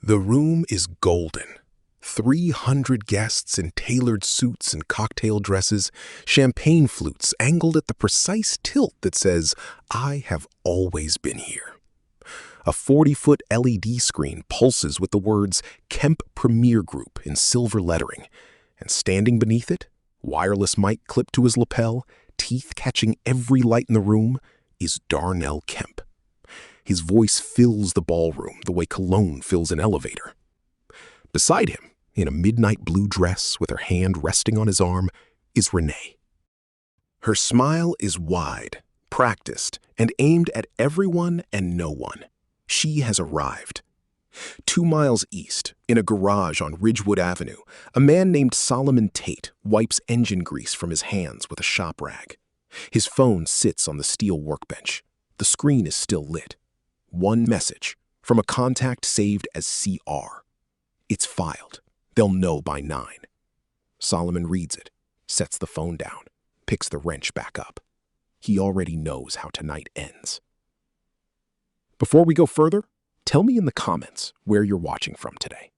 The room is golden. 300 guests in tailored suits and cocktail dresses, champagne flutes angled at the precise tilt that says, "I have always been here." A 40-foot LED screen pulses with the words Kemp Premier Group in silver lettering, and standing beneath it, wireless mic clipped to his lapel, teeth catching every light in the room, is Darnell Kemp. His voice fills the ballroom the way cologne fills an elevator. Beside him, in a midnight blue dress with her hand resting on his arm, is Renee. Her smile is wide, practiced, and aimed at everyone and no one. She has arrived. 2 miles east, in a garage on Ridgewood Avenue, a man named Solomon Tate wipes engine grease from his hands with a shop rag. His phone sits on the steel workbench. The screen is still lit. One message from a contact saved as CR. It's filed. They'll know by 9. Solomon reads it, sets the phone down, picks the wrench back up. He already knows how tonight ends. Before we go further, tell me in the comments where you're watching from today.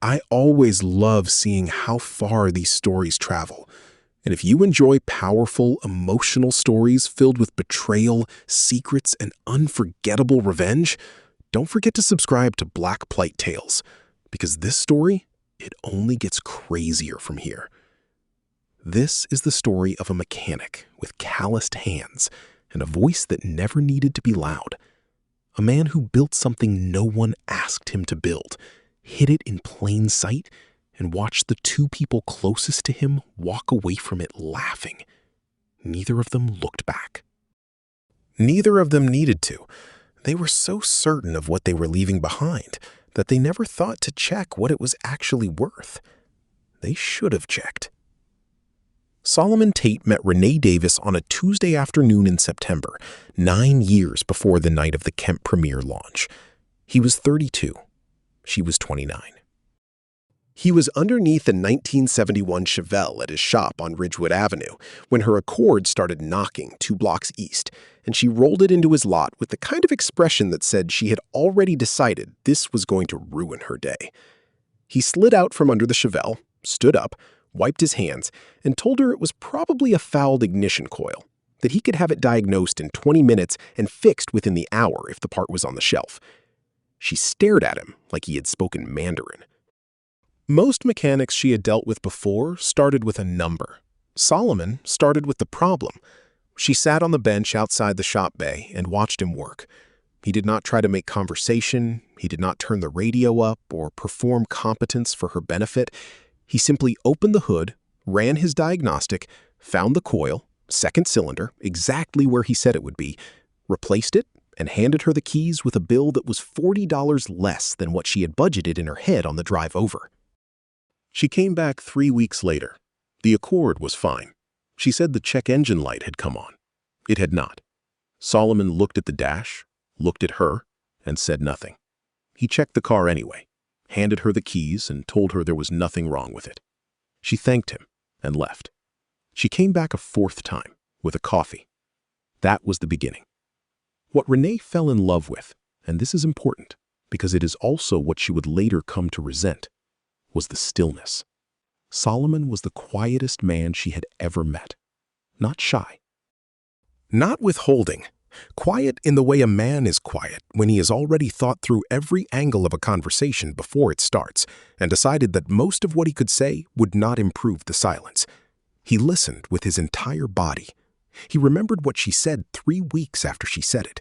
I always love seeing how far these stories travel. And if you enjoy powerful, emotional stories filled with betrayal, secrets, and unforgettable revenge, don't forget to subscribe to Black Plight Tales, because this story, it only gets crazier from here. This is the story of a mechanic with calloused hands and a voice that never needed to be loud. A man who built something no one asked him to build, hid it in plain sight, and watched the 2 people closest to him walk away from it laughing. Neither of them looked back. Neither of them needed to. They were so certain of what they were leaving behind that they never thought to check what it was actually worth. They should have checked. Solomon Tate met Renee Davis on a Tuesday afternoon in September, 9 years before the night of the Kemp Premier launch. He was 32. She was 29. He was underneath a 1971 Chevelle at his shop on Ridgewood Avenue when her Accord started knocking 2 blocks east, and she rolled it into his lot with the kind of expression that said she had already decided this was going to ruin her day. He slid out from under the Chevelle, stood up, wiped his hands, and told her it was probably a fouled ignition coil, that he could have it diagnosed in 20 minutes and fixed within the hour if the part was on the shelf. She stared at him like he had spoken Mandarin. Most mechanics she had dealt with before started with a number. Solomon started with the problem. She sat on the bench outside the shop bay and watched him work. He did not try to make conversation. He did not turn the radio up or perform competence for her benefit. He simply opened the hood, ran his diagnostic, found the coil, second cylinder, exactly where he said it would be, replaced it, and handed her the keys with a bill that was $40 less than what she had budgeted in her head on the drive over. She came back 3 weeks later. The Accord was fine. She said the check engine light had come on. It had not. Solomon looked at the dash, looked at her, and said nothing. He checked the car anyway, handed her the keys, and told her there was nothing wrong with it. She thanked him and left. She came back a 4th time with a coffee. That was the beginning. What Renee fell in love with, and this is important because it is also what she would later come to resent, was the stillness. Solomon was the quietest man she had ever met. Not shy. Not withholding. Quiet in the way a man is quiet when he has already thought through every angle of a conversation before it starts and decided that most of what he could say would not improve the silence. He listened with his entire body. He remembered what she said 3 weeks after she said it.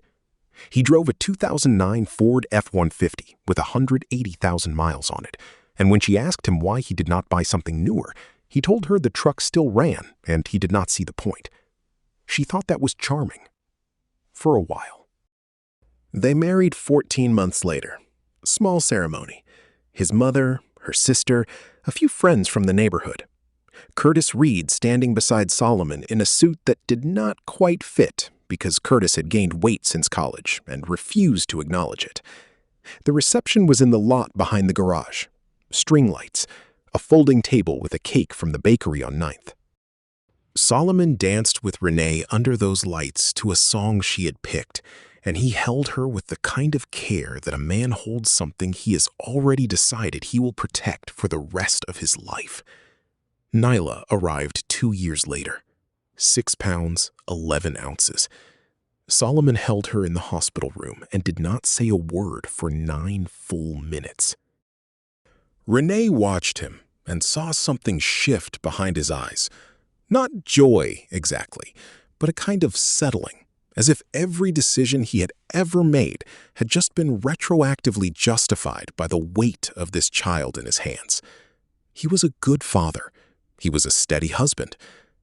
He drove a 2009 Ford F-150 with 180,000 miles on it, and when she asked him why he did not buy something newer, he told her the truck still ran and he did not see the point. She thought that was charming. For a while. They married 14 months later. Small ceremony. His mother, her sister, a few friends from the neighborhood. Curtis Reed standing beside Solomon in a suit that did not quite fit because Curtis had gained weight since college and refused to acknowledge it. The reception was in the lot behind the garage. String lights, a folding table with a cake from the bakery on 9th. Solomon danced with Renee under those lights to a song she had picked, and he held her with the kind of care that a man holds something he has already decided he will protect for the rest of his life. Nyla arrived 2 years later, 6 pounds, 11 ounces. Solomon held her in the hospital room and did not say a word for 9 full minutes. Renee watched him and saw something shift behind his eyes. Not joy, exactly, but a kind of settling, as if every decision he had ever made had just been retroactively justified by the weight of this child in his hands. He was a good father. He was a steady husband.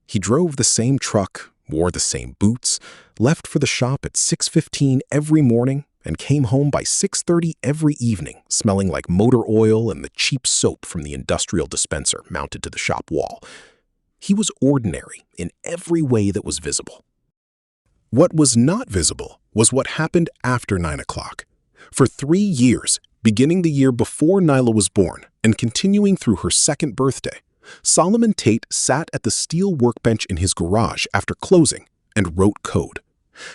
He drove the same truck, wore the same boots, left for the shop at 6:15 every morning, and came home by 6:30 every evening, smelling like motor oil and the cheap soap from the industrial dispenser mounted to the shop wall. He was ordinary in every way that was visible. What was not visible was what happened after 9 o'clock. For 3 years, beginning the year before Nyla was born and continuing through her 2nd birthday, Solomon Tate sat at the steel workbench in his garage after closing and wrote code.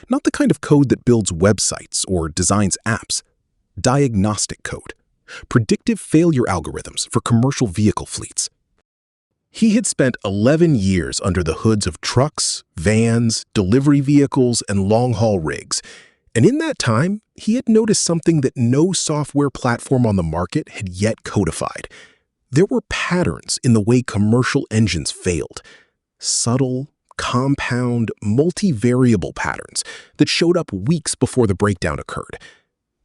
Not the kind of code that builds websites or designs apps. Diagnostic code. Predictive failure algorithms for commercial vehicle fleets. He had spent 11 years under the hoods of trucks, vans, delivery vehicles, and long-haul rigs. And in that time, he had noticed something that no software platform on the market had yet codified. There were patterns in the way commercial engines failed. Subtle, compound, multivariable patterns that showed up weeks before the breakdown occurred.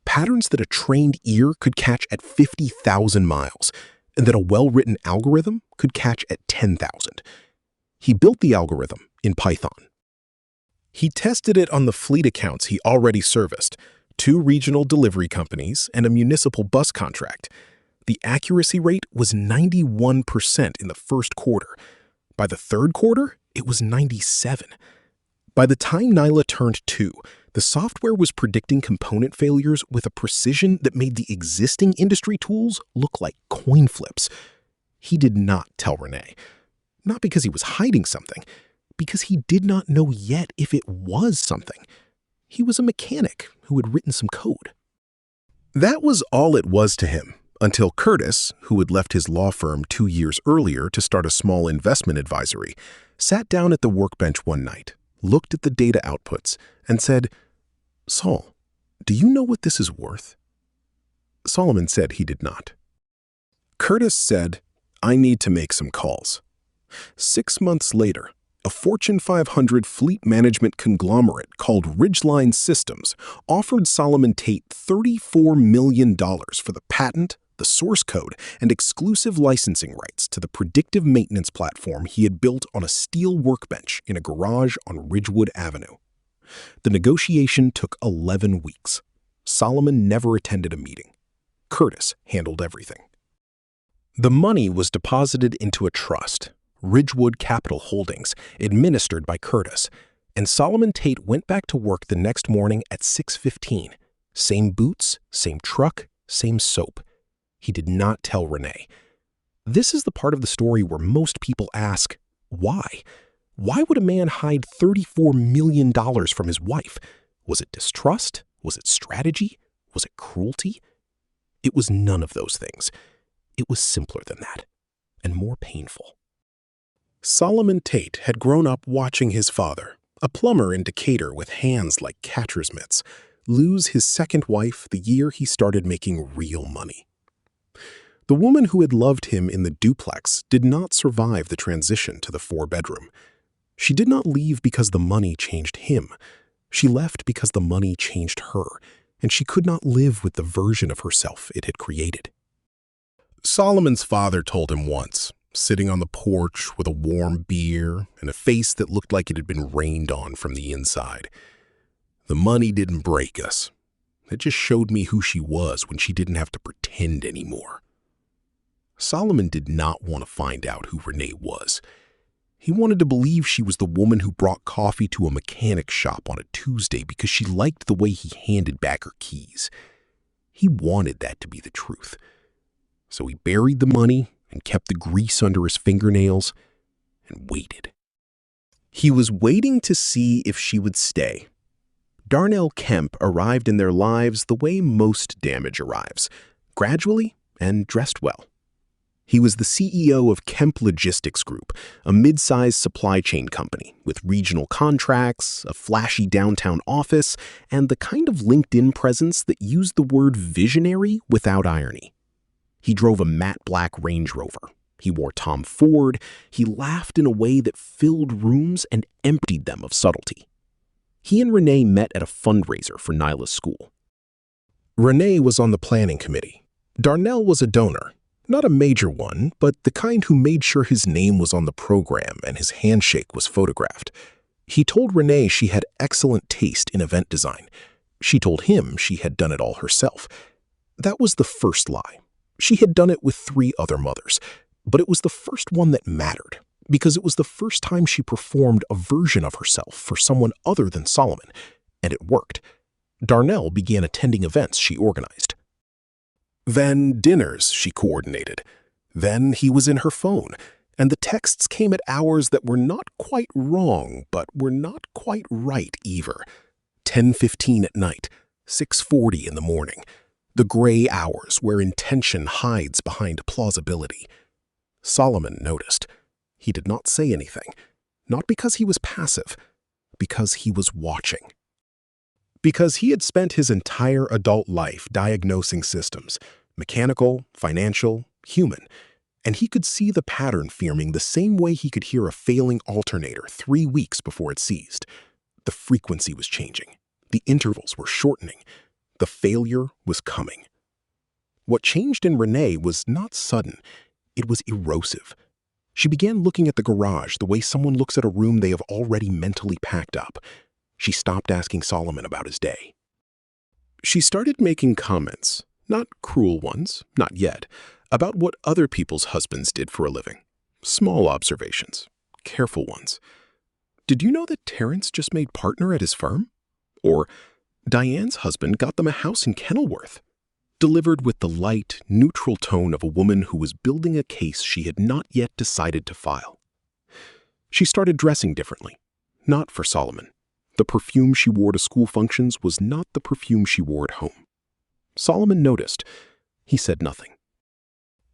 Patterns that a trained ear could catch at 50,000 miles, and that a well-written algorithm could catch at 10,000. He built the algorithm in Python. He tested it on the fleet accounts he already serviced, 2 regional delivery companies and a municipal bus contract. The accuracy rate was 91% in the first quarter. By the 3rd quarter, it was 97. By the time Nyla turned 2, the software was predicting component failures with a precision that made the existing industry tools look like coin flips. He did not tell Renee. Not because he was hiding something, because he did not know yet if it was something. He was a mechanic who had written some code. That was all it was to him, until Curtis, who had left his law firm 2 years earlier to start a small investment advisory, sat down at the workbench one night, looked at the data outputs, and said, "Saul, do you know what this is worth?" Solomon said he did not. Curtis said, "I need to make some calls." 6 months later, a Fortune 500 fleet management conglomerate called Ridgeline Systems offered Solomon Tate $34 million for the patent, the source code, and exclusive licensing rights to the predictive maintenance platform he had built on a steel workbench in a garage on Ridgewood Avenue. The negotiation took 11 weeks. Solomon never attended a meeting. Curtis handled everything. The money was deposited into a trust, Ridgewood Capital Holdings, administered by Curtis, and Solomon Tate went back to work the next morning at 6:15. Same boots, same truck, same soap. He did not tell Renee. This is the part of the story where most people ask, why? Why would a man hide $34 million from his wife? Was it distrust? Was it strategy? Was it cruelty? It was none of those things. It was simpler than that, and more painful. Solomon Tate had grown up watching his father, a plumber in Decatur with hands like catcher's mitts, lose his second wife the year he started making real money. The woman who had loved him in the duplex did not survive the transition to the 4-bedroom. She did not leave because the money changed him. She left because the money changed her, and she could not live with the version of herself it had created. Solomon's father told him once, sitting on the porch with a warm beer and a face that looked like it had been rained on from the inside, "The money didn't break us. It just showed me who she was when she didn't have to pretend anymore." Solomon did not want to find out who Renee was. He wanted to believe she was the woman who brought coffee to a mechanic shop on a Tuesday because she liked the way he handed back her keys. He wanted that to be the truth. So he buried the money and kept the grease under his fingernails and waited. He was waiting to see if she would stay. Darnell Kemp arrived in their lives the way most damage arrives, gradually and dressed well. He was the CEO of Kemp Logistics Group, a mid-sized supply chain company with regional contracts, a flashy downtown office, and the kind of LinkedIn presence that used the word visionary without irony. He drove a matte black Range Rover. He wore Tom Ford. He laughed in a way that filled rooms and emptied them of subtlety. He and Renee met at a fundraiser for Nyla's school. Renee was on the planning committee. Darnell was a donor. Not a major one, but the kind who made sure his name was on the program and his handshake was photographed. He told Renee she had excellent taste in event design. She told him she had done it all herself. That was the first lie. She had done it with 3 other mothers, but it was the first one that mattered, because it was the first time she performed a version of herself for someone other than Solomon, and it worked. Darnell began attending events she organized. Then dinners she coordinated. Then he was in her phone, and the texts came at hours that were not quite wrong, but were not quite right either. 10:15 at night, 6:40 in the morning. The gray hours where intention hides behind plausibility. Solomon noticed. He did not say anything, not because he was passive, because he was watching. Because he had spent his entire adult life diagnosing systems, mechanical, financial, human, and he could see the pattern forming the same way he could hear a failing alternator 3 weeks before it seized. The frequency was changing. The intervals were shortening. The failure was coming. What changed in Renee was not sudden. It was erosive. She began looking at the garage the way someone looks at a room they have already mentally packed up. She stopped asking Solomon about his day. She started making comments, not cruel ones, not yet, about what other people's husbands did for a living. Small observations, careful ones. Did you know that Terrence just made partner at his firm? Or Diane's husband got them a house in Kenilworth. Delivered with the light, neutral tone of a woman who was building a case she had not yet decided to file. She started dressing differently, not for Solomon. The perfume she wore to school functions was not the perfume she wore at home. Solomon noticed. He said nothing.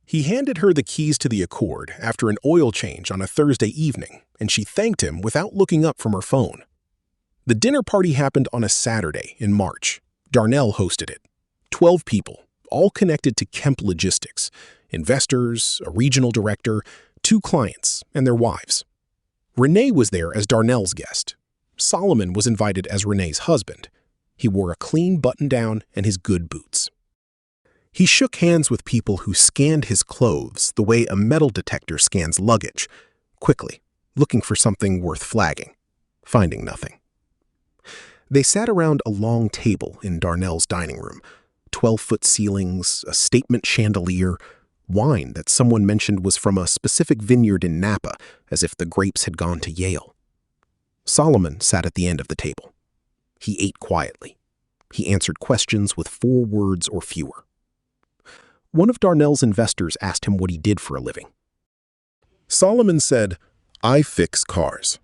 He handed her the keys to the Accord after an oil change on a Thursday evening, and she thanked him without looking up from her phone. The dinner party happened on a Saturday in March. Darnell hosted it. 12 people, all connected to Kemp Logistics, investors, a regional director, 2 clients, and their wives. Renee was there as Darnell's guest. Solomon was invited as Renee's husband. He wore a clean button-down and his good boots. He shook hands with people who scanned his clothes the way a metal detector scans luggage, quickly, looking for something worth flagging, finding nothing. They sat around a long table in Darnell's dining room, 12-foot ceilings, a statement chandelier, wine that someone mentioned was from a specific vineyard in Napa, as if the grapes had gone to Yale. Solomon sat at the end of the table. He ate quietly. He answered questions with 4 words or fewer. One of Darnell's investors asked him what he did for a living. Solomon said, "I fix cars."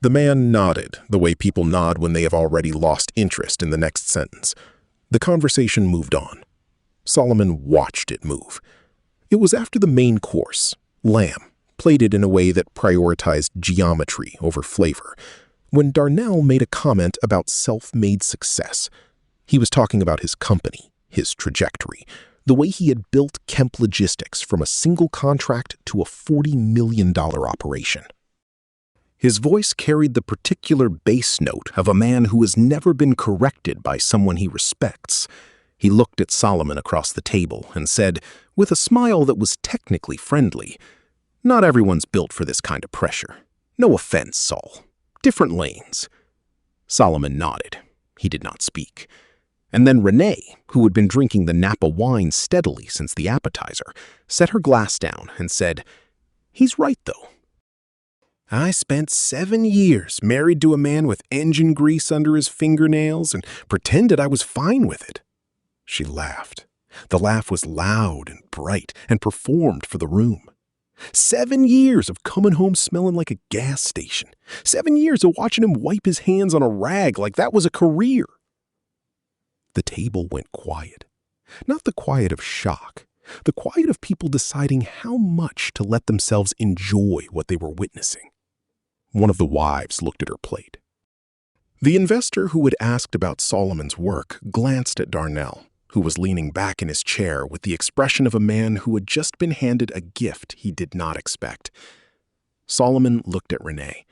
The man nodded, the way people nod when they have already lost interest in the next sentence. The conversation moved on. Solomon watched it move. It was after the main course, lamb, plated in a way that prioritized geometry over flavor, when Darnell made a comment about self-made success. He was talking about his company, his trajectory, the way he had built Kemp Logistics from a single contract to a $40 million operation. His voice carried the particular bass note of a man who has never been corrected by someone he respects. He looked at Solomon across the table and said, with a smile that was technically friendly, "Not everyone's built for this kind of pressure. No offense, Saul. Different lanes." Solomon nodded. He did not speak. And then Renee, who had been drinking the Napa wine steadily since the appetizer, set her glass down and said, "He's right, though. I spent 7 years married to a man with engine grease under his fingernails and pretended I was fine with it." She laughed. The laugh was loud and bright and performed for the room. 7 years of coming home smelling like a gas station, 7 years of watching him wipe his hands on a rag like that was a career. The table went quiet. Not the quiet of shock, the quiet of people deciding how much to let themselves enjoy what they were witnessing. One of the wives looked at her plate. The investor who had asked about Solomon's work glanced at Darnell, who was leaning back in his chair with the expression of a man who had just been handed a gift he did not expect. Solomon looked at Renee.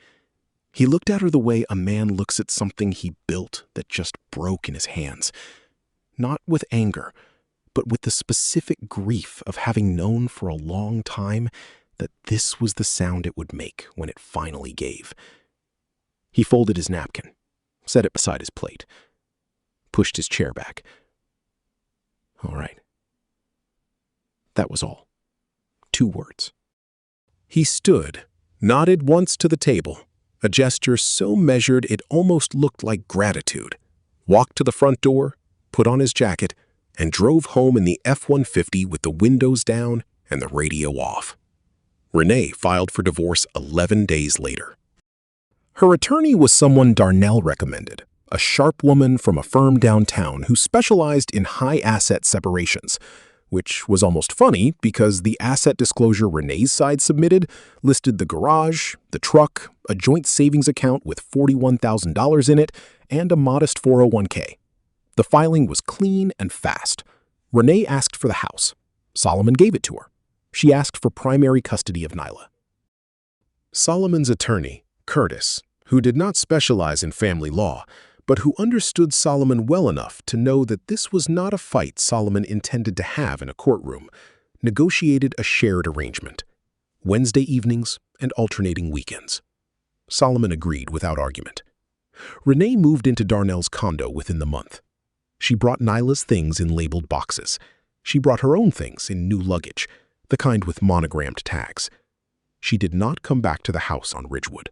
He looked at her the way a man looks at something he built that just broke in his hands. Not with anger, but with the specific grief of having known for a long time that this was the sound it would make when it finally gave. He folded his napkin, set it beside his plate, pushed his chair back. All right. That was all. 2 words. He stood, nodded once to the table, a gesture so measured it almost looked like gratitude, walked to the front door, put on his jacket, and drove home in the F-150 with the windows down and the radio off. Renee filed for divorce 11 days later. Her attorney was someone Darnell recommended, a sharp woman from a firm downtown who specialized in high-asset separations, which was almost funny because the asset disclosure Renee's side submitted listed the garage, the truck, a joint savings account with $41,000 in it, and a modest 401k. The filing was clean and fast. Renee asked for the house. Solomon gave it to her. She asked for primary custody of Nyla. Solomon's attorney, Curtis, who did not specialize in family law, but who understood Solomon well enough to know that this was not a fight Solomon intended to have in a courtroom, negotiated a shared arrangement: Wednesday evenings and alternating weekends. Solomon agreed without argument. Renee moved into Darnell's condo within the month. She brought Nyla's things in labeled boxes. She brought her own things in new luggage, the kind with monogrammed tags. She did not come back to the house on Ridgewood.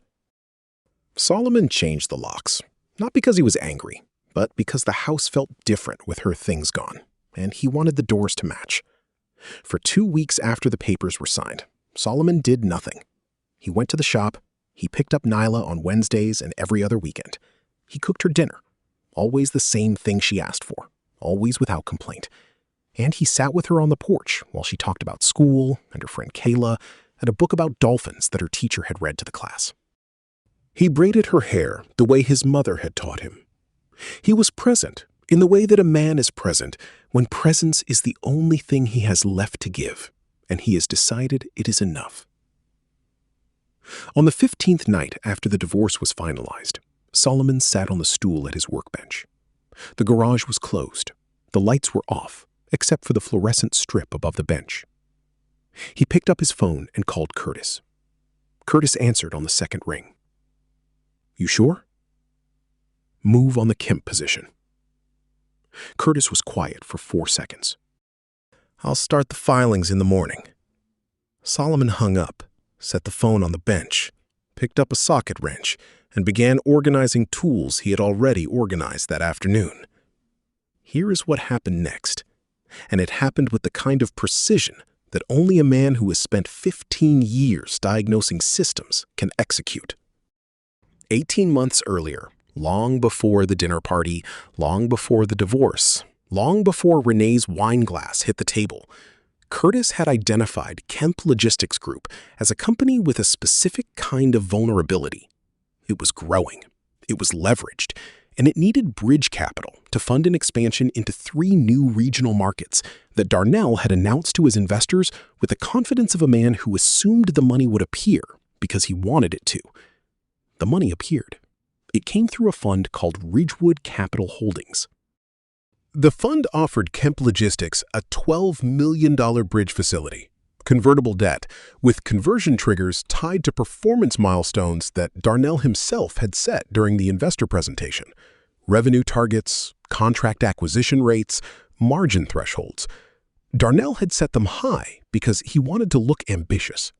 Solomon changed the locks, not because he was angry, but because the house felt different with her things gone, and he wanted the doors to match. For 2 weeks after the papers were signed, Solomon did nothing. He went to the shop, he picked up Nyla on Wednesdays and every other weekend. He cooked her dinner, always the same thing she asked for, always without complaint. And he sat with her on the porch while she talked about school and her friend Kayla and a book about dolphins that her teacher had read to the class. He braided her hair the way his mother had taught him. He was present in the way that a man is present when presence is the only thing he has left to give, and he has decided it is enough. On the 15th night after the divorce was finalized, Solomon sat on the stool at his workbench. The garage was closed. The lights were off, except for the fluorescent strip above the bench. He picked up his phone and called Curtis. Curtis answered on the second ring. "You sure?" "Move on the Kemp position." Curtis was quiet for 4 seconds. "I'll start the filings in the morning." Solomon hung up, set the phone on the bench, picked up a socket wrench, and began organizing tools he had already organized that afternoon. Here is what happened next, and it happened with the kind of precision that only a man who has spent 15 years diagnosing systems can execute. 18 months earlier, long before the dinner party, long before the divorce, long before Renee's wine glass hit the table, Curtis had identified Kemp Logistics Group as a company with a specific kind of vulnerability. It was growing, it was leveraged, and it needed bridge capital to fund an expansion into 3 new regional markets that Darnell had announced to his investors with the confidence of a man who assumed the money would appear because he wanted it to. The money appeared. It came through a fund called Ridgewood Capital Holdings. The fund offered Kemp Logistics a $12 million bridge facility, convertible debt, with conversion triggers tied to performance milestones that Darnell himself had set during the investor presentation: revenue targets, contract acquisition rates, margin thresholds. Darnell had set them high because he wanted to look ambitious.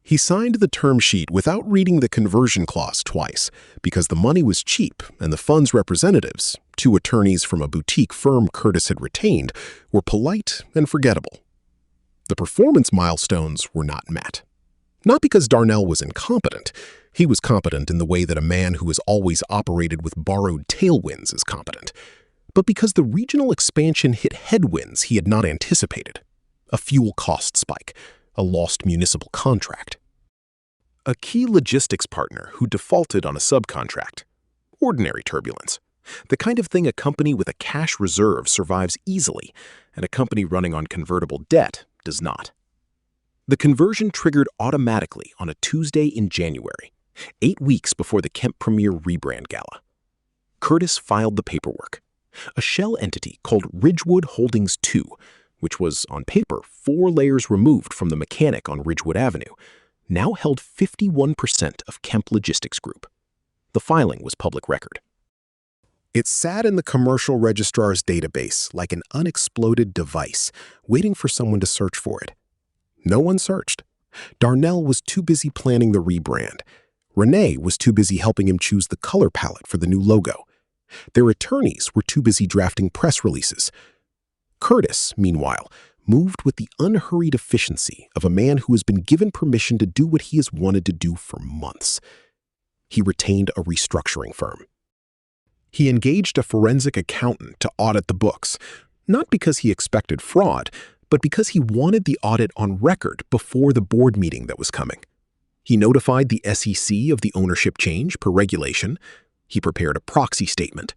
He signed the term sheet without reading the conversion clause twice because the money was cheap and the fund's representatives, 2 attorneys from a boutique firm Curtis had retained, were polite and forgettable. The performance milestones were not met. Not because Darnell was incompetent. He was competent in the way that a man who has always operated with borrowed tailwinds is competent. But because the regional expansion hit headwinds he had not anticipated, a fuel cost spike, a lost municipal contract, a key logistics partner who defaulted on a subcontract, ordinary turbulence, the kind of thing a company with a cash reserve survives easily and a company running on convertible debt does not. The conversion triggered automatically on a Tuesday in January, 8 weeks before the Kemp Premier rebrand gala. Curtis filed the paperwork. A shell entity called Ridgewood Holdings II, which was, on paper, 4 layers removed from the mechanic on Ridgewood Avenue, now held 51% of Kemp Logistics Group. The filing was public record. It sat in the commercial registrar's database like an unexploded device, waiting for someone to search for it. No one searched. Darnell was too busy planning the rebrand. Renee was too busy helping him choose the color palette for the new logo. Their attorneys were too busy drafting press releases. Curtis, meanwhile, moved with the unhurried efficiency of a man who has been given permission to do what he has wanted to do for months. He retained a restructuring firm. He engaged a forensic accountant to audit the books, not because he expected fraud, but because he wanted the audit on record before the board meeting that was coming. He notified the SEC of the ownership change per regulation. He prepared a proxy statement.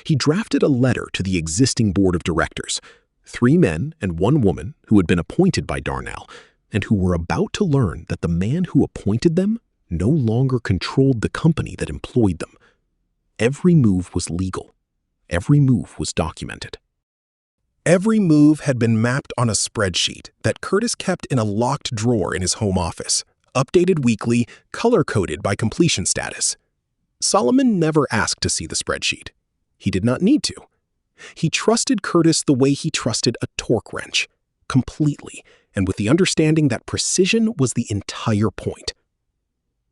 He drafted a letter to the existing board of directors, 3 men and 1 woman who had been appointed by Darnell and who were about to learn that the man who appointed them no longer controlled the company that employed them. Every move was legal. Every move was documented. Every move had been mapped on a spreadsheet that Curtis kept in a locked drawer in his home office, updated weekly, color-coded by completion status. Solomon never asked to see the spreadsheet. He did not need to. He trusted Curtis the way he trusted a torque wrench, completely, and with the understanding that precision was the entire point.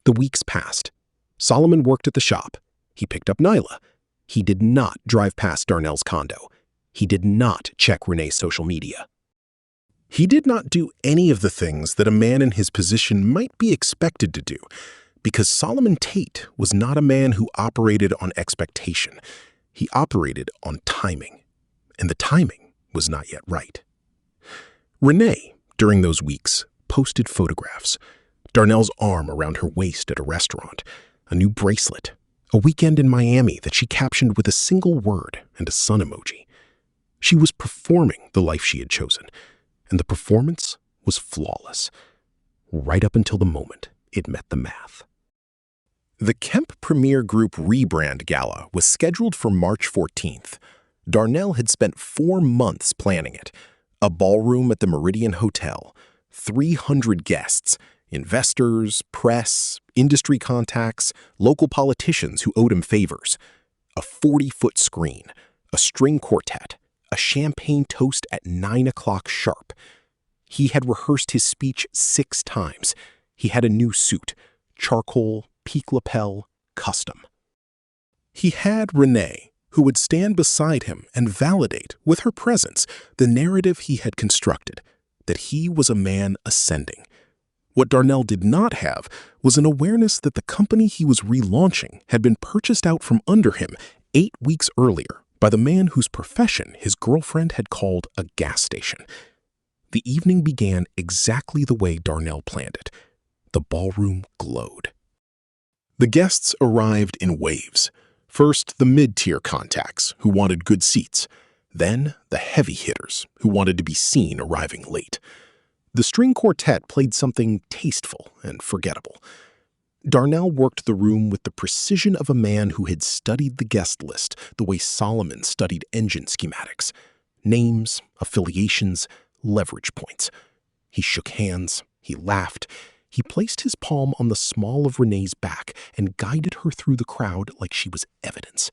The weeks passed. Solomon worked at the shop. He picked up Nyla. He did not drive past Darnell's condo. He did not check Renee's social media. He did not do any of the things that a man in his position might be expected to do, because Solomon Tate was not a man who operated on expectation. He operated on timing, and the timing was not yet right. Renee, during those weeks, posted photographs. Darnell's arm around her waist at a restaurant, a new bracelet, a weekend in Miami that she captioned with a single word and a sun emoji. She was performing the life she had chosen, and the performance was flawless, right up until the moment it met the math. The Kemp Premier Group rebrand gala was scheduled for March 14th. Darnell had spent 4 months planning it. A ballroom at the Meridian Hotel, 300 guests, investors, press, industry contacts, local politicians who owed him favors, a 40-foot screen, a string quartet, a champagne toast at 9 o'clock sharp. He had rehearsed his speech 6 times. He had a new suit, charcoal, peak lapel, custom. He had Renee, who would stand beside him and validate, with her presence, the narrative he had constructed, that he was a man ascending. What Darnell did not have was an awareness that the company he was relaunching had been purchased out from under him 8 weeks earlier by the man whose profession his girlfriend had called a gas station. The evening began exactly the way Darnell planned it. The ballroom glowed. The guests arrived in waves. First, the mid-tier contacts, who wanted good seats. Then, the heavy hitters, who wanted to be seen arriving late. The string quartet played something tasteful and forgettable. Darnell worked the room with the precision of a man who had studied the guest list the way Solomon studied engine schematics. Names, affiliations, leverage points. He shook hands. He laughed. He placed his palm on the small of Renee's back and guided her through the crowd like she was evidence.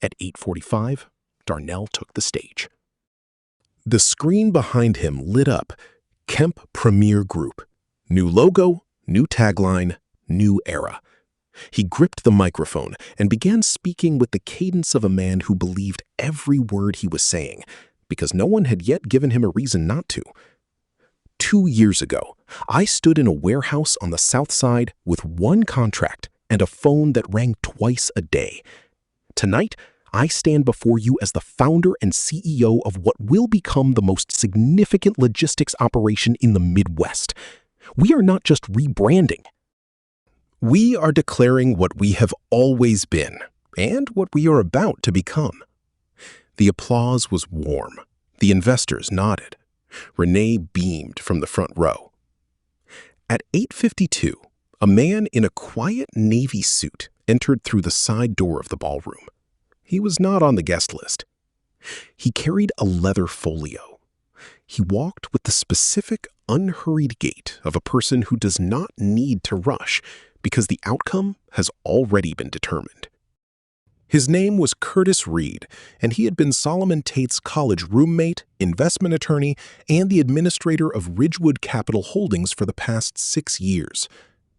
At 8:45, Darnell took the stage. The screen behind him lit up. Kemp Premier Group. New logo, new tagline, new era. He gripped the microphone and began speaking with the cadence of a man who believed every word he was saying, because no one had yet given him a reason not to. 2 years ago, I stood in a warehouse on the south side with one contract and a phone that rang twice a day. Tonight, I stand before you as the founder and CEO of what will become the most significant logistics operation in the Midwest. We are not just rebranding. We are declaring what we have always been and what we are about to become. The applause was warm. The investors nodded. Renee beamed from the front row. At 8:52, a man in a quiet navy suit entered through the side door of the ballroom. He was not on the guest list. He carried a leather folio. He walked with the specific, unhurried gait of a person who does not need to rush because the outcome has already been determined. His name was Curtis Reed, and he had been Solomon Tate's college roommate, investment attorney, and the administrator of Ridgewood Capital Holdings for the past 6 years.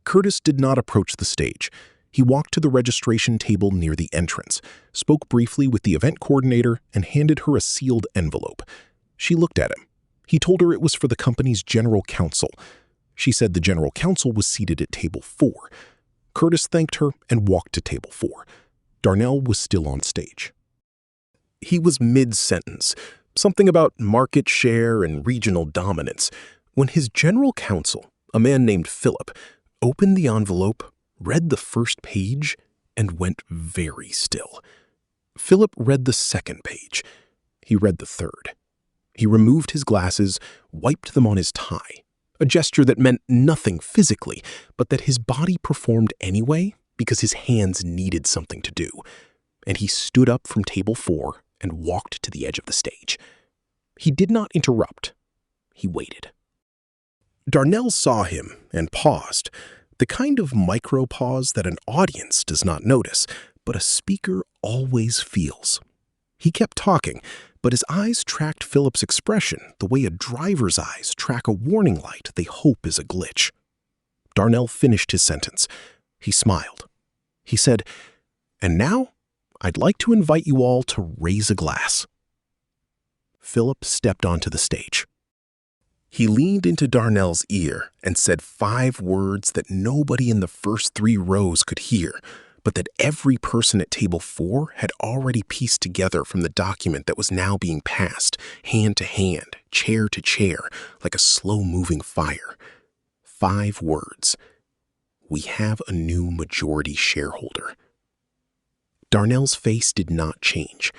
Curtis did not approach the stage. He walked to the registration table near the entrance, spoke briefly with the event coordinator, and handed her a sealed envelope. She looked at him. He told her it was for the company's general counsel. She said the general counsel was seated at table 4. Curtis thanked her and walked to table 4. Darnell was still on stage. He was mid-sentence, something about market share and regional dominance, when his general counsel, a man named Philip, opened the envelope, read the first page, and went very still. Philip read the second page. He read the third. He removed his glasses, wiped them on his tie, a gesture that meant nothing physically, but that his body performed anyway because his hands needed something to do. And he stood up from table 4 and walked to the edge of the stage. He did not interrupt. He waited. Darnell saw him and paused, the kind of micro-pause that an audience does not notice, but a speaker always feels. He kept talking, but his eyes tracked Philip's expression the way a driver's eyes track a warning light they hope is a glitch. Darnell finished his sentence. He smiled. He said, "And now, I'd like to invite you all to raise a glass." Philip stepped onto the stage. He leaned into Darnell's ear and said 5 words that nobody in the first 3 rows could hear, but that every person at table 4 had already pieced together from the document that was now being passed, hand to hand, chair to chair, like a slow-moving fire. 5 words. We have a new majority shareholder. Darnell's face did not change.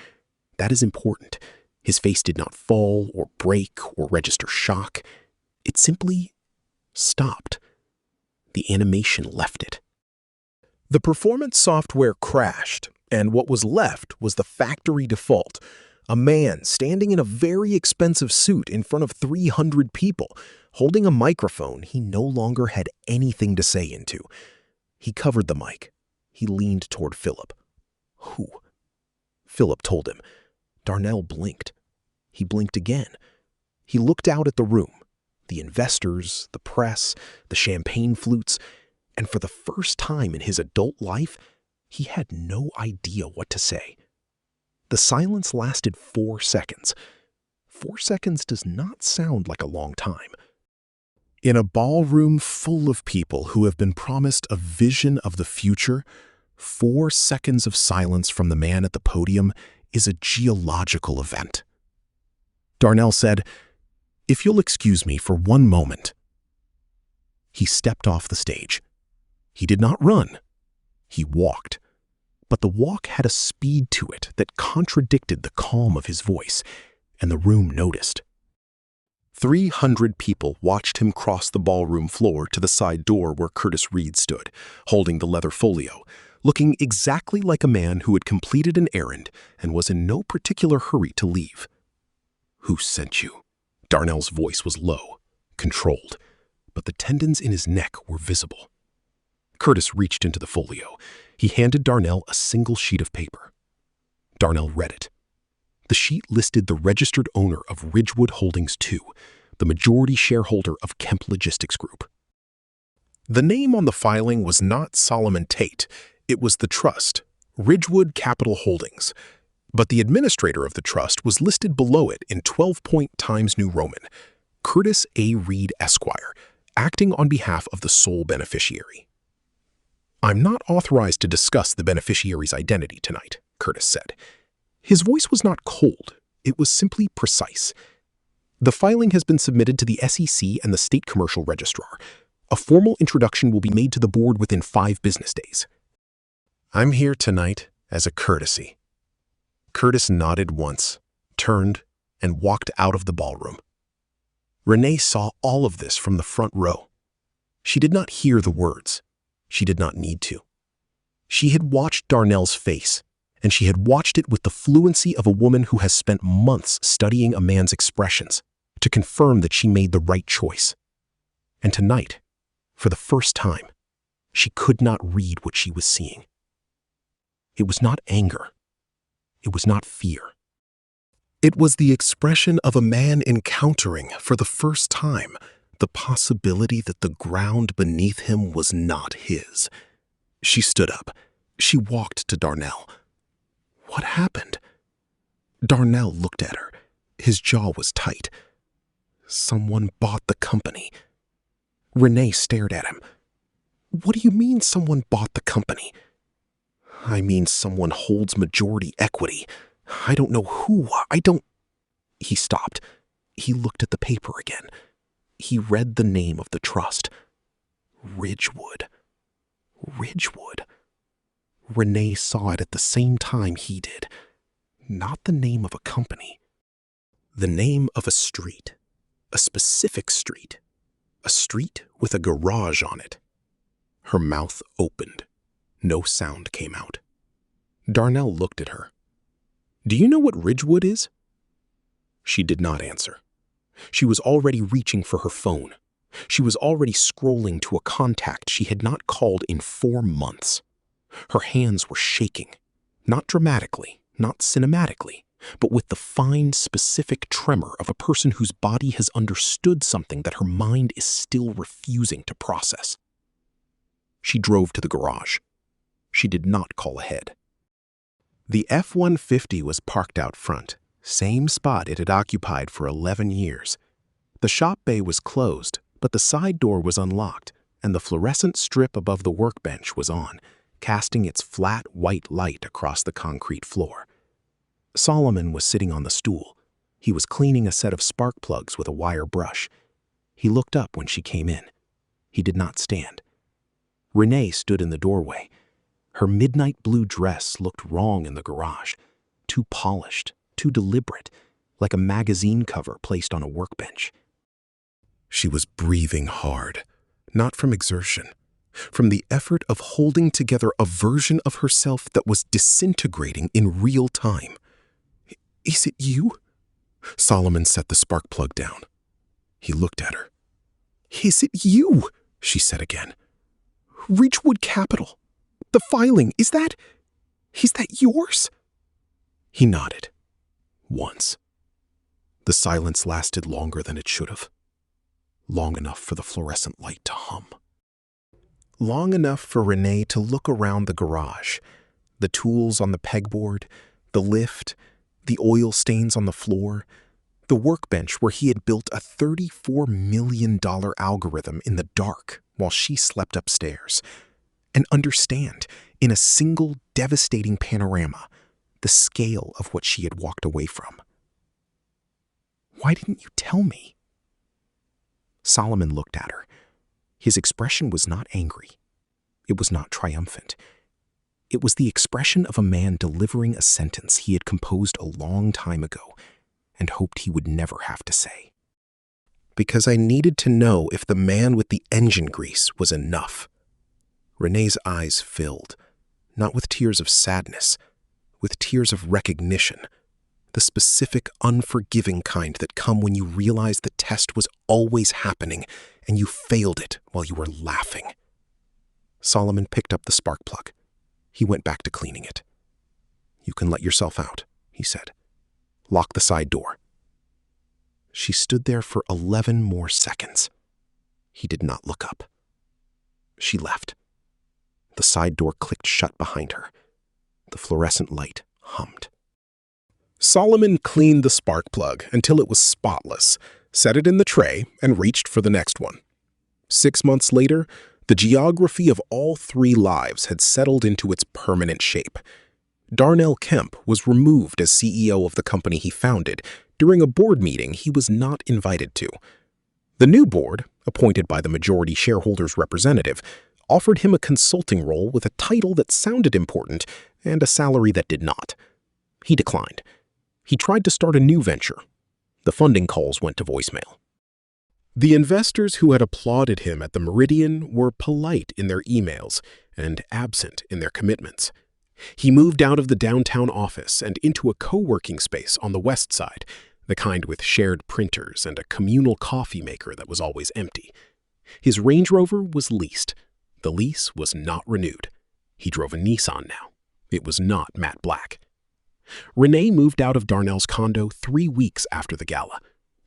That is important. His face did not fall or break or register shock. It simply stopped. The animation left it. The performance software crashed, and what was left was the factory default. A man standing in a very expensive suit in front of 300 people, holding a microphone he no longer had anything to say into. He covered the mic. He leaned toward Philip. "Who?" Philip told him. Darnell blinked. He blinked again. He looked out at the room, the investors, the press, the champagne flutes, and for the first time in his adult life, he had no idea what to say. The silence lasted 4 seconds. 4 seconds does not sound like a long time. In a ballroom full of people who have been promised a vision of the future, 4 seconds of silence from the man at the podium is a geological event. Darnell said, "If you'll excuse me for one moment." He stepped off the stage. He did not run. He walked. But the walk had a speed to it that contradicted the calm of his voice, and the room noticed. 300 people watched him cross the ballroom floor to the side door where Curtis Reed stood, holding the leather folio, looking exactly like a man who had completed an errand and was in no particular hurry to leave. "Who sent you?" Darnell's voice was low, controlled, but the tendons in his neck were visible. Curtis reached into the folio. He handed Darnell a single sheet of paper. Darnell read it. The sheet listed the registered owner of Ridgewood Holdings II, the majority shareholder of Kemp Logistics Group. The name on the filing was not Solomon Tate. It was the trust, Ridgewood Capital Holdings. But the administrator of the trust was listed below it in 12-point Times New Roman. Curtis A. Reed, Esquire, acting on behalf of the sole beneficiary. "I'm not authorized to discuss the beneficiary's identity tonight," Curtis said. His voice was not cold, it was simply precise. "The filing has been submitted to the SEC and the State Commercial Registrar. A formal introduction will be made to the board within 5 business days." "I'm here tonight as a courtesy." Curtis nodded once, turned, and walked out of the ballroom. Renee saw all of this from the front row. She did not hear the words. She did not need to. She had watched Darnell's face, and she had watched it with the fluency of a woman who has spent months studying a man's expressions to confirm that she made the right choice. And tonight, for the first time, she could not read what she was seeing. It was not anger. It was not fear. It was the expression of a man encountering, for the first time, the possibility that the ground beneath him was not his. She stood up. She walked to Darnell. What happened? Darnell looked at her. His jaw was tight. Someone bought the company. Renee stared at him. What do you mean someone bought the company? I mean someone holds majority equity. I don't know who. He stopped. He looked at the paper again. He read the name of the trust. Ridgewood. Ridgewood. Renee saw it at the same time he did. Not the name of a company. The name of a street. A specific street. A street with a garage on it. Her mouth opened. No sound came out. Darnell looked at her. "Do you know what Ridgewood is?" She did not answer. She was already reaching for her phone. She was already scrolling to a contact she had not called in 4 months. Her hands were shaking, not dramatically, not cinematically, but with the fine, specific tremor of a person whose body has understood something that her mind is still refusing to process. She drove to the garage. She did not call ahead. The F-150 was parked out front, same spot it had occupied for 11 years. The shop bay was closed, but the side door was unlocked, and the fluorescent strip above the workbench was on, casting its flat white light across the concrete floor. Solomon was sitting on the stool. He was cleaning a set of spark plugs with a wire brush. He looked up when she came in. He did not stand. Renee stood in the doorway. Her midnight blue dress looked wrong in the garage, too polished, too deliberate, like a magazine cover placed on a workbench. She was breathing hard, not from exertion, from the effort of holding together a version of herself that was disintegrating in real time. "Is it you?" Solomon set the spark plug down. He looked at her. "Is it you?" she said again. "Ridgewood Capital. The filing, is that yours?" He nodded. Once. The silence lasted longer than it should have. Long enough for the fluorescent light to hum. Long enough for Renee to look around the garage, the tools on the pegboard, the lift, the oil stains on the floor, the workbench where he had built a $34 million algorithm in the dark while she slept upstairs, and understand, in a single devastating panorama, the scale of what she had walked away from. "Why didn't you tell me?" Solomon looked at her. His expression was not angry. It was not triumphant. It was the expression of a man delivering a sentence he had composed a long time ago and hoped he would never have to say. "Because I needed to know if the man with the engine grease was enough." Renee's eyes filled, not with tears of sadness, with tears of recognition, the specific, unforgiving kind that come when you realize the test was always happening and you failed it while you were laughing. Solomon picked up the spark plug. He went back to cleaning it. "You can let yourself out," he said. "Lock the side door." She stood there for 11 more seconds. He did not look up. She left. The side door clicked shut behind her. The fluorescent light hummed. Solomon cleaned the spark plug until it was spotless, set it in the tray, and reached for the next one. 6 months later, the geography of all 3 lives had settled into its permanent shape. Darnell Kemp was removed as CEO of the company he founded during a board meeting he was not invited to. The new board, appointed by the majority shareholders' representative, offered him a consulting role with a title that sounded important and a salary that did not. He declined. He tried to start a new venture. The funding calls went to voicemail. The investors who had applauded him at the Meridian were polite in their emails and absent in their commitments. He moved out of the downtown office and into a co-working space on the west side, the kind with shared printers and a communal coffee maker that was always empty. His Range Rover was leased. The lease was not renewed. He drove a Nissan now. It was not matte black. Renee moved out of Darnell's condo 3 weeks after the gala,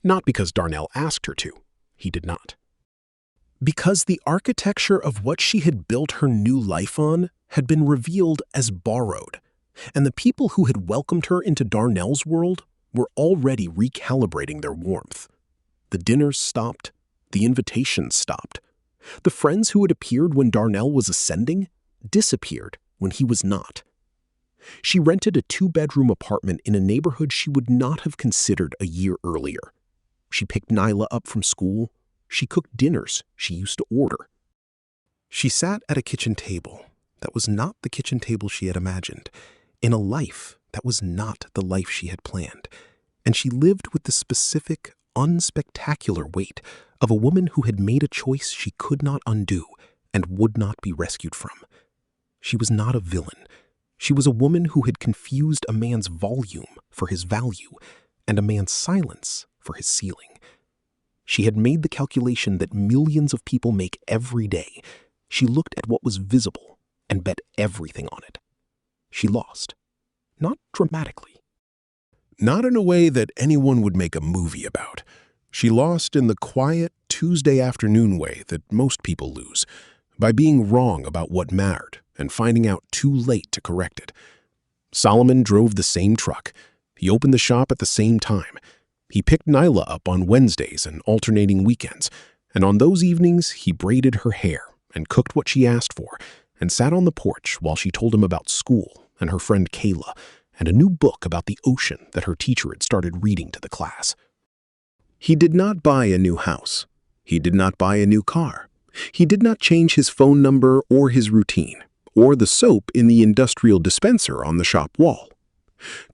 not because Darnell asked her to. He did not. Because the architecture of what she had built her new life on had been revealed as borrowed, and the people who had welcomed her into Darnell's world were already recalibrating their warmth. The dinners stopped. The invitations stopped. The friends who had appeared when Darnell was ascending disappeared when he was not. She rented a 2-bedroom apartment in a neighborhood she would not have considered a year earlier. She picked Nyla up from school. She cooked dinners she used to order. She sat at a kitchen table that was not the kitchen table she had imagined, in a life that was not the life she had planned, and she lived with the specific, unspectacular weight of a woman who had made a choice she could not undo and would not be rescued from. She was not a villain. She was a woman who had confused a man's volume for his value and a man's silence for his ceiling. She had made the calculation that millions of people make every day. She looked at what was visible and bet everything on it. She lost. Not dramatically. Not in a way that anyone would make a movie about. She lost in the quiet Tuesday afternoon way that most people lose, by being wrong about what mattered and finding out too late to correct it. Solomon drove the same truck. He opened the shop at the same time. He picked Nyla up on Wednesdays and alternating weekends, and on those evenings he braided her hair and cooked what she asked for and sat on the porch while she told him about school and her friend Kayla and a new book about the ocean that her teacher had started reading to the class. He did not buy a new house. He did not buy a new car. He did not change his phone number or his routine, or the soap in the industrial dispenser on the shop wall.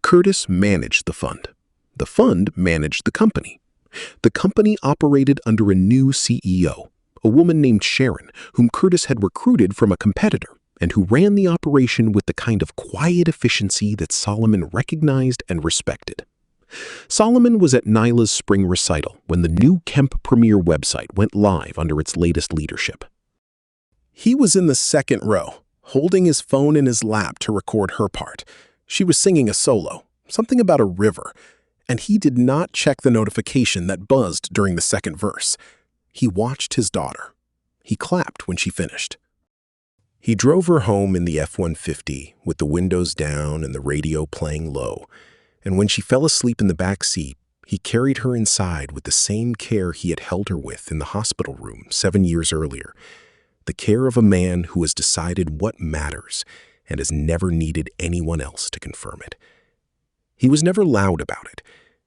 Curtis managed the fund. The fund managed the company. The company operated under a new CEO, a woman named Sharon, whom Curtis had recruited from a competitor and who ran the operation with the kind of quiet efficiency that Solomon recognized and respected. Solomon was at Nyla's spring recital when the new Kemp Premier website went live under its latest leadership. He was in the second row, holding his phone in his lap to record her part. She was singing a solo, something about a river, and he did not check the notification that buzzed during the second verse. He watched his daughter. He clapped when she finished. He drove her home in the F-150 with the windows down and the radio playing low, and when she fell asleep in the back seat, he carried her inside with the same care he had held her with in the hospital room 7 years earlier, the care of a man who has decided what matters and has never needed anyone else to confirm it. He was never loud about it.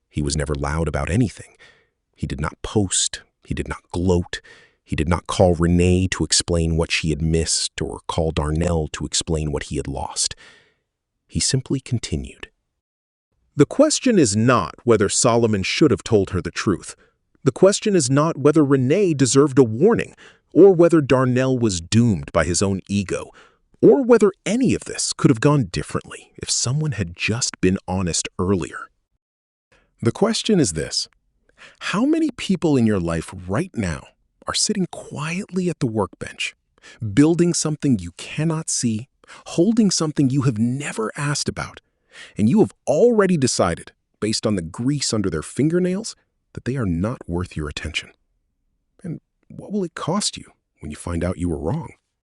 He was never loud about anything. He did not post. He did not gloat. He did not call Renee to explain what she had missed or call Darnell to explain what he had lost. He simply continued. The question is not whether Solomon should have told her the truth. The question is not whether Renee deserved a warning, or whether Darnell was doomed by his own ego, or whether any of this could have gone differently if someone had just been honest earlier. The question is this: how many people in your life right now are sitting quietly at the workbench, building something you cannot see, holding something you have never asked about, and you have already decided, based on the grease under their fingernails, that they are not worth your attention? And what will it cost you when you find out you were wrong?